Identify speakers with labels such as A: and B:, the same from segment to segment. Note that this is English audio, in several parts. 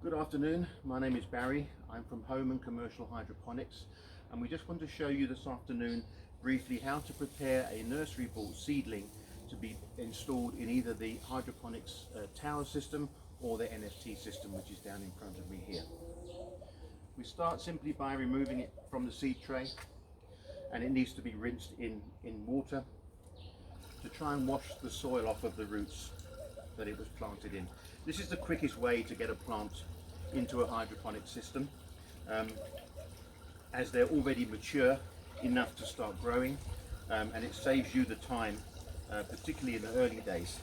A: Good afternoon, my name is Barry. I'm from Home and Commercial Hydroponics, and we just want to show you this afternoon briefly how to prepare a nursery bought seedling to be installed in either the hydroponics tower system or the NFT system, which is down in front of me here. We start simply by removing it from the seed tray, and it needs to be rinsed in water to try and wash the soil off of the roots that it was planted in. This is the quickest way to get a plant into a hydroponic system, as they're already mature enough to start growing, and it saves you the time, particularly in the early days,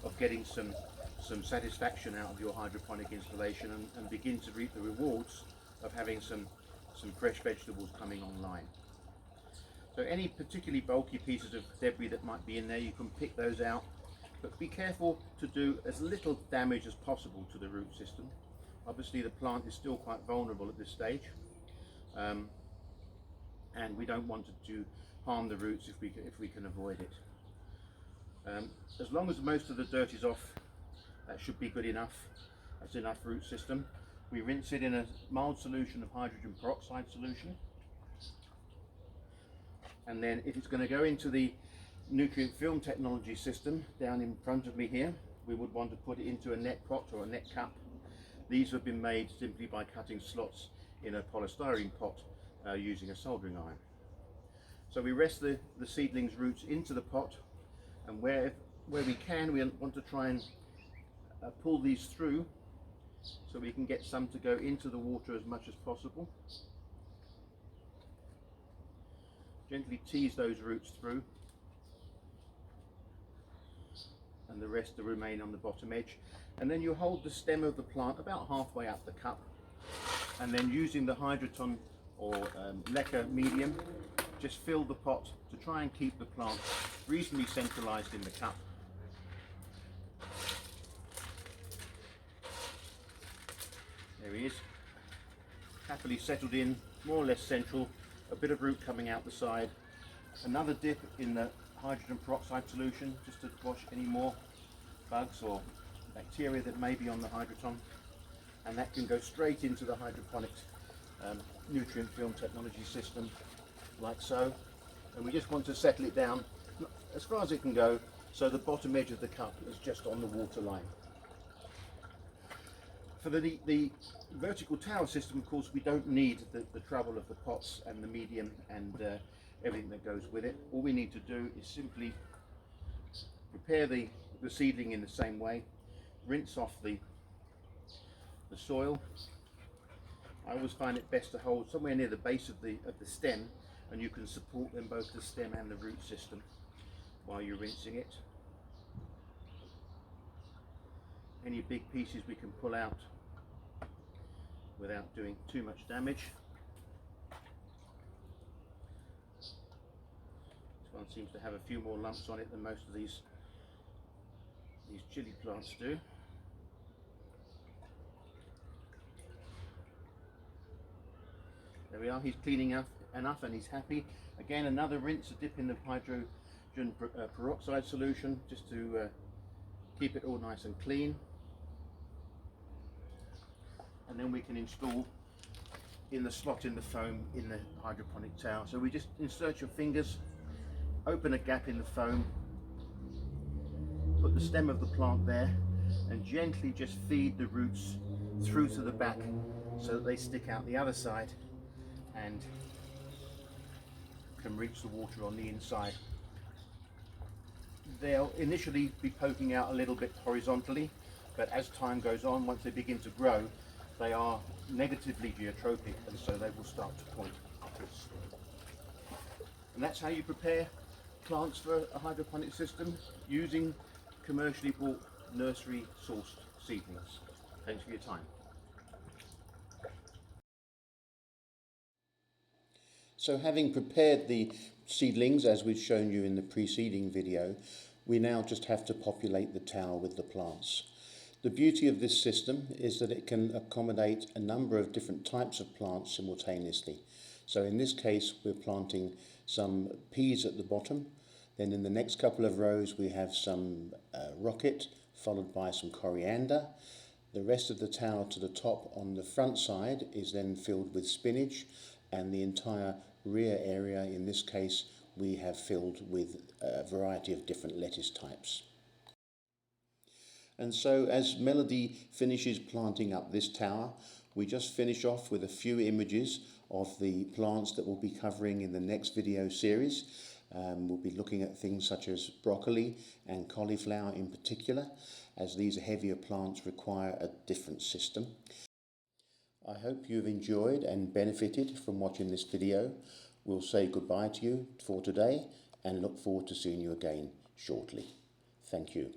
A: of getting some satisfaction out of your hydroponic installation and begin to reap the rewards of having some fresh vegetables coming online. So any particularly bulky pieces of debris that might be in there, you can pick those out, but be careful to do as little damage as possible to the root system. Obviously the plant is still quite vulnerable at this stage, and we don't want to harm the roots if we can avoid it. As long as most of the dirt is off, that should be good enough. That's enough root system. We rinse it in a mild solution of hydrogen peroxide solution, and then if it's going to go into the nutrient film technology system down in front of me here, we would want to put it into a net pot or a net cup. These have been made simply by cutting slots in a polystyrene pot using a soldering iron. So we rest the seedlings roots into the pot, and where we can, we want to try and pull these through so we can get some to go into the water as much as possible. Gently tease those roots through, and the rest to remain on the bottom edge. And then you hold the stem of the plant about halfway up the cup, and then using the hydroton or leca medium, just fill the pot to try and keep the plant reasonably centralized in the cup. There he is, happily settled in, more or less central, a bit of root coming out the side. Another dip in the hydrogen peroxide solution just to wash any more bugs or bacteria that may be on the hydroton, and that can go straight into the hydroponics nutrient film technology system like so. And we just want to settle it down as far as it can go so the bottom edge of the cup is just on the water line. For the vertical tower system, of course, we don't need the trouble of the pots and the medium and everything that goes with it. All we need to do is simply prepare the seedling in the same way, rinse off the soil. I always find it best to hold somewhere near the base of the stem, and you can support them, both the stem and the root system, while you're rinsing it. Any big pieces we can pull out without doing too much damage. This one seems to have a few more lumps on it than most of these chili plants do. There we are, he's cleaning up enough and he's happy. Again, another rinse, a dip in the hydrogen peroxide solution just to keep it all nice and clean. And then we can install in the slot in the foam in the hydroponic tower. So we just insert your fingers, open a gap in the foam, put the stem of the plant there, and gently just feed the roots through to the back so that they stick out the other side and can reach the water on the inside. They'll initially be poking out a little bit horizontally, but as time goes on, once they begin to grow, they are negatively geotropic, and so they will start to point upwards. And that's how you prepare plants for a hydroponic system using commercially bought nursery sourced seedlings. Thanks for your time. So having prepared the seedlings as we've shown you in the preceding video, we now just have to populate the tower with the plants. The beauty of this system is that it can accommodate a number of different types of plants simultaneously. So in this case we're planting some peas at the bottom, then in the next couple of rows we have some rocket, followed by some coriander,
B: The rest of the tower to the top on the front side is then filled with spinach, and the entire rear area, in this case, we have filled with a variety of different lettuce types. And so as Melody finishes planting up this tower, we just finish off with a few images of the plants that we'll be covering in the next video series. We'll be looking at things such as broccoli and cauliflower in particular, as these heavier plants require a different system. I hope you've enjoyed and benefited from watching this video. We'll say goodbye to you for today and look forward to seeing you again shortly. Thank you.